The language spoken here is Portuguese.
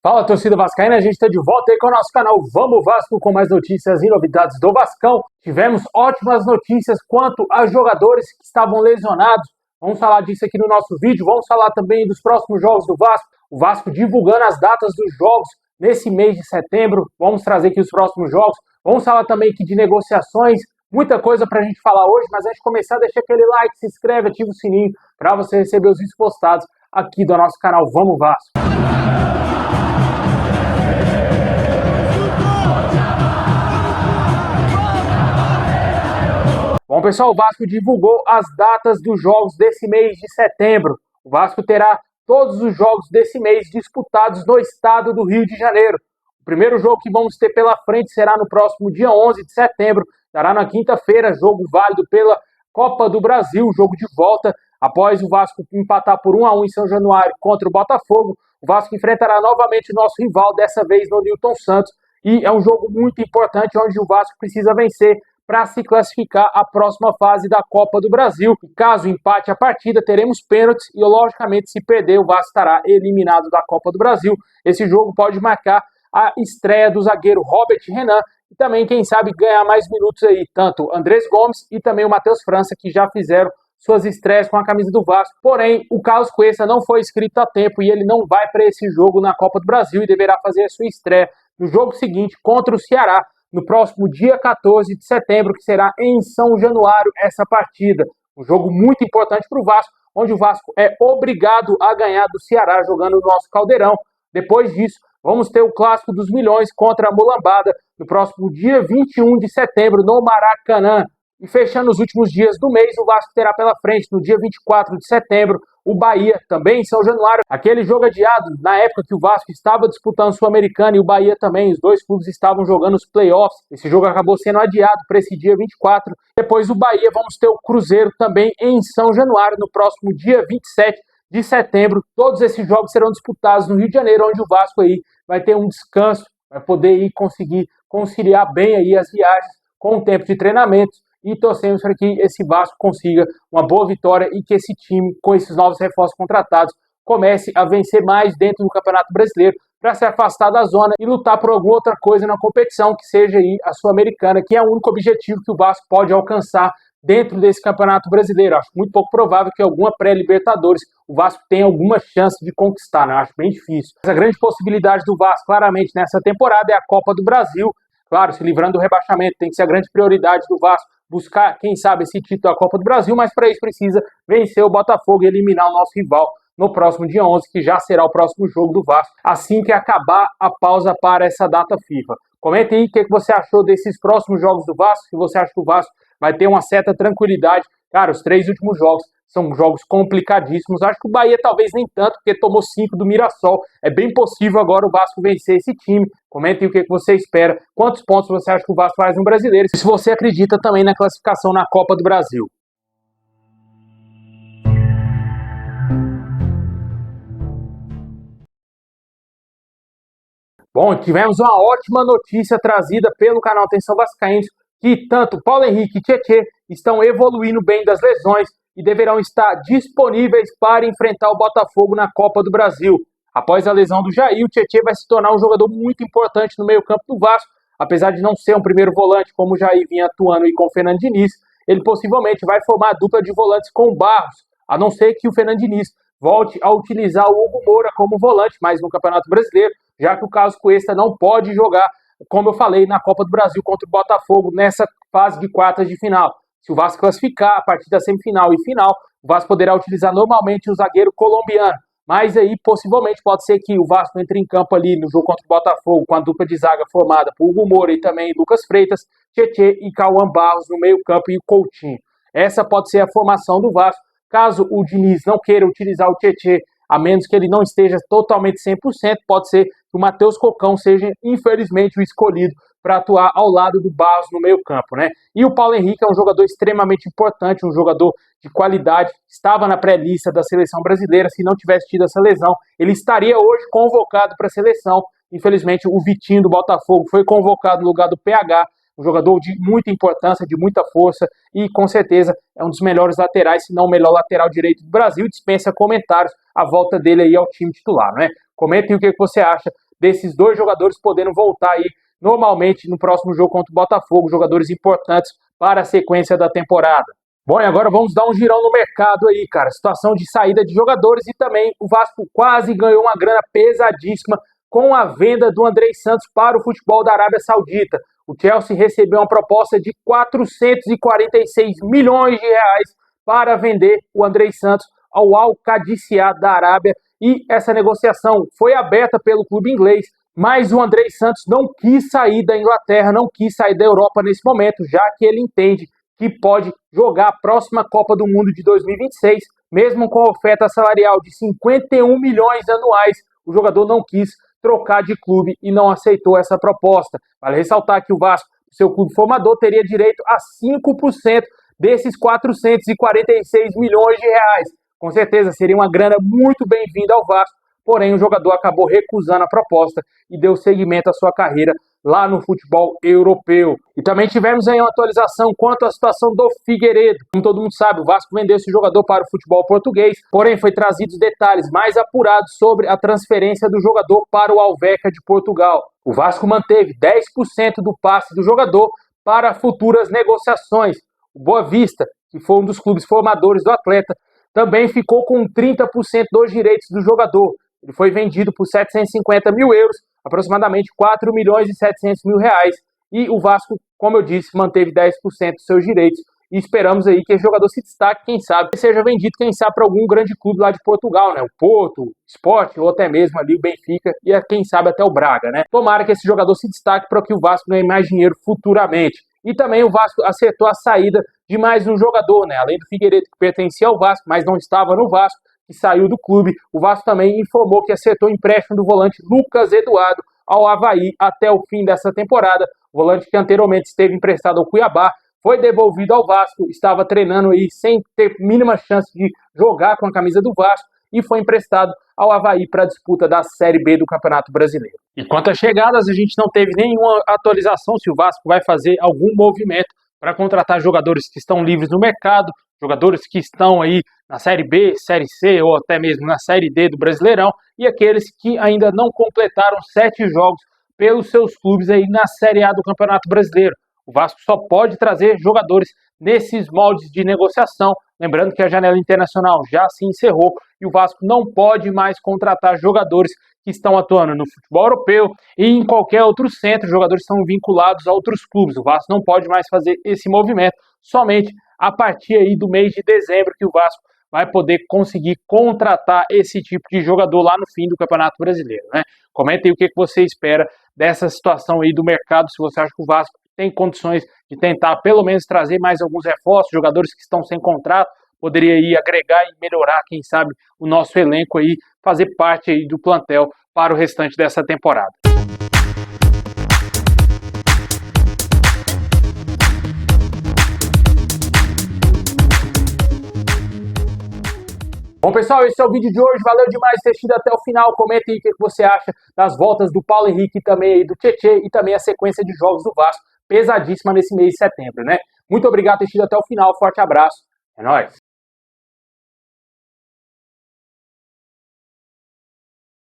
Fala, torcida vascaína, a gente está de volta aí com o nosso canal Vamos Vasco com mais notícias e novidades do Vascão. Tivemos ótimas notícias quanto a jogadores que estavam lesionados. Vamos falar disso aqui no nosso vídeo, vamos falar também dos próximos jogos do Vasco. O Vasco divulgando as datas dos jogos nesse mês de setembro. Vamos trazer aqui os próximos jogos. Vamos falar também aqui de negociações. Muita coisa para a gente falar hoje, mas antes de começar, deixa aquele like, se inscreve, ativa o sininho para você receber os vídeos postados aqui do nosso canal Vamos Vasco. Bom, pessoal, o Vasco divulgou as datas dos jogos desse mês de setembro. O Vasco terá todos os jogos desse mês disputados no estado do Rio de Janeiro. O primeiro jogo que vamos ter pela frente será no próximo dia 11 de setembro, dará na quinta-feira, jogo válido pela Copa do Brasil, jogo de volta. Após o Vasco empatar por 1-1 em São Januário contra o Botafogo, o Vasco enfrentará novamente o nosso rival, dessa vez no Newton Santos. E é um jogo muito importante, onde o Vasco precisa vencer para se classificar à próxima fase da Copa do Brasil. E caso empate a partida, teremos pênaltis e, logicamente, se perder, o Vasco estará eliminado da Copa do Brasil. Esse jogo pode marcar a estreia do zagueiro Robert Renan e também, quem sabe, ganhar mais minutos aí, tanto Andrés Gomes e também o Matheus França, que já fizeram suas estreias com a camisa do Vasco. Porém, o Carlos Cuesta não foi inscrito a tempo e ele não vai para esse jogo na Copa do Brasil e deverá fazer a sua estreia no jogo seguinte contra o Ceará, no próximo dia 14 de setembro, que será em São Januário essa partida. Um jogo muito importante para o Vasco, onde o Vasco é obrigado a ganhar do Ceará jogando no nosso Caldeirão. Depois disso, vamos ter o Clássico dos Milhões contra a Mulambada no próximo dia 21 de setembro no Maracanã. E fechando os últimos dias do mês, o Vasco terá pela frente, no dia 24 de setembro, o Bahia, também em São Januário. Aquele jogo adiado, na época que o Vasco estava disputando o Sul-Americano e o Bahia também, os dois clubes estavam jogando os playoffs. Esse jogo acabou sendo adiado para esse dia 24. Depois do Bahia, vamos ter o Cruzeiro também em São Januário, no próximo dia 27 de setembro. Todos esses jogos serão disputados no Rio de Janeiro, onde o Vasco aí vai ter um descanso, vai poder ir conseguir conciliar bem aí as viagens com o tempo de treinamento. E torcemos para que esse Vasco consiga uma boa vitória e que esse time, com esses novos reforços contratados, comece a vencer mais dentro do Campeonato Brasileiro para se afastar da zona e lutar por alguma outra coisa na competição, que seja aí a Sul-Americana, que é o único objetivo que o Vasco pode alcançar dentro desse Campeonato Brasileiro. Acho muito pouco provável que alguma pré-Libertadores o Vasco tenha alguma chance de conquistar, né? Acho bem difícil. Mas a grande possibilidade do Vasco, claramente, nessa temporada é a Copa do Brasil. Claro, se livrando do rebaixamento, tem que ser a grande prioridade do Vasco buscar, quem sabe, esse título da Copa do Brasil, mas para isso precisa vencer o Botafogo e eliminar o nosso rival no próximo dia 11, que já será o próximo jogo do Vasco, assim que acabar a pausa para essa data FIFA. Comente aí o que você achou desses próximos jogos do Vasco, se você acha que o Vasco vai ter uma certa tranquilidade. Cara, os 3 últimos jogos são jogos complicadíssimos. Acho que o Bahia talvez nem tanto, porque tomou 5 do Mirassol. É bem possível agora o Vasco vencer esse time. Comentem o que você espera, quantos pontos você acha que o Vasco faz no Brasileiro e se você acredita também na classificação na Copa do Brasil. Bom, tivemos uma ótima notícia trazida pelo canal Atenção Vascaínos, que tanto Paulo Henrique e Tietê estão evoluindo bem das lesões e deverão estar disponíveis para enfrentar o Botafogo na Copa do Brasil. Após a lesão do Jair, o Tietê vai se tornar um jogador muito importante no meio-campo do Vasco. Apesar de não ser um primeiro volante, como o Jair vinha atuando e com o Fernando Diniz, ele possivelmente vai formar a dupla de volantes com o Barros, a não ser que o Fernando Diniz volte a utilizar o Hugo Moura como volante, mas no Campeonato Brasileiro, já que o Carlos Cuesta não pode jogar, como eu falei, na Copa do Brasil contra o Botafogo nessa fase de quartas de final. Se o Vasco classificar a partir da semifinal e final, o Vasco poderá utilizar normalmente o zagueiro colombiano. Mas aí, possivelmente, pode ser que o Vasco entre em campo ali no jogo contra o Botafogo com a dupla de zaga formada por Hugo Moura e também Lucas Freitas, Tietê e Cauã Barros no meio campo e o Coutinho. Essa pode ser a formação do Vasco. Caso o Diniz não queira utilizar o Tietê, a menos que ele não esteja totalmente 100%, pode ser que o Matheus Cocão seja, infelizmente, o escolhido para atuar ao lado do Barros no meio campo, né? E o Paulo Henrique é um jogador extremamente importante, um jogador de qualidade, estava na pré-lista da seleção brasileira. Se não tivesse tido essa lesão, ele estaria hoje convocado para a seleção. Infelizmente, o Vitinho do Botafogo foi convocado no lugar do PH, um jogador de muita importância, de muita força e, com certeza, é um dos melhores laterais, se não o melhor lateral direito do Brasil. Dispensa comentários a volta dele aí ao time titular, né? Comentem o que você acha desses dois jogadores podendo voltar aí normalmente no próximo jogo contra o Botafogo, jogadores importantes para a sequência da temporada. Bom, e agora vamos dar um girão no mercado aí, cara. Situação de saída de jogadores e também o Vasco quase ganhou uma grana pesadíssima com a venda do Andrei Santos para o futebol da Arábia Saudita. O Chelsea recebeu uma proposta de 446 milhões de reais para vender o Andrei Santos ao Al-Qadisiyah da Arábia e essa negociação foi aberta pelo clube inglês, mas o Andrei Santos não quis sair da Inglaterra, não quis sair da Europa nesse momento, já que ele entende que pode jogar a próxima Copa do Mundo de 2026, mesmo com a oferta salarial de 51 milhões anuais, o jogador não quis trocar de clube e não aceitou essa proposta. Vale ressaltar que o Vasco, seu clube formador, teria direito a 5% desses 446 milhões de reais. Com certeza seria uma grana muito bem-vinda ao Vasco, porém o jogador acabou recusando a proposta e deu seguimento à sua carreira lá no futebol europeu. E também tivemos aí uma atualização quanto à situação do Figueiredo. Como todo mundo sabe, o Vasco vendeu esse jogador para o futebol português, porém foi trazidos detalhes mais apurados sobre a transferência do jogador para o Alverca de Portugal. O Vasco manteve 10% do passe do jogador para futuras negociações. O Boa Vista, que foi um dos clubes formadores do atleta, também ficou com 30% dos direitos do jogador. Ele foi vendido por 750 mil euros, aproximadamente 4 milhões e 700 mil reais. E o Vasco, como eu disse, manteve 10% dos seus direitos. E esperamos aí que esse jogador se destaque, quem sabe, seja vendido, quem sabe, para algum grande clube lá de Portugal, né? O Porto, o Sport, ou até mesmo ali o Benfica, e quem sabe até o Braga, né? Tomara que esse jogador se destaque para que o Vasco ganhe mais dinheiro futuramente. E também o Vasco acertou a saída de mais um jogador, né? Além do Figueiredo, que pertencia ao Vasco, mas não estava no Vasco, que saiu do clube, o Vasco também informou que acertou o empréstimo do volante Lucas Eduardo ao Avaí até o fim dessa temporada. O volante que anteriormente esteve emprestado ao Cuiabá foi devolvido ao Vasco, estava treinando aí sem ter mínima chance de jogar com a camisa do Vasco e foi emprestado ao Avaí para a disputa da Série B do Campeonato Brasileiro. E quanto às chegadas, a gente não teve nenhuma atualização se o Vasco vai fazer algum movimento para contratar jogadores que estão livres no mercado, jogadores que estão aí na Série B, Série C ou até mesmo na Série D do Brasileirão e aqueles que ainda não completaram 7 jogos pelos seus clubes aí na Série A do Campeonato Brasileiro. O Vasco só pode trazer jogadores nesses moldes de negociação, lembrando que a janela internacional já se encerrou e o Vasco não pode mais contratar jogadores que estão atuando no futebol europeu e em qualquer outro centro, jogadores que estão vinculados a outros clubes. O Vasco não pode mais fazer esse movimento, somente a partir aí do mês de dezembro que o Vasco vai poder conseguir contratar esse tipo de jogador lá no fim do Campeonato Brasileiro, né? Comenta aí o que você espera dessa situação aí do mercado, se você acha que o Vasco tem condições de tentar pelo menos trazer mais alguns reforços, jogadores que estão sem contrato, poderia aí agregar e melhorar, quem sabe, o nosso elenco aí, fazer parte aí do plantel para o restante dessa temporada. Bom, pessoal, esse é o vídeo de hoje. Valeu demais ter assistido até o final. Comenta aí o que você acha das voltas do Paulo Henrique e também aí do Tietê e também a sequência de jogos do Vasco, pesadíssima nesse mês de setembro, né? Muito obrigado por ter assistido até o final. Forte abraço. É nóis.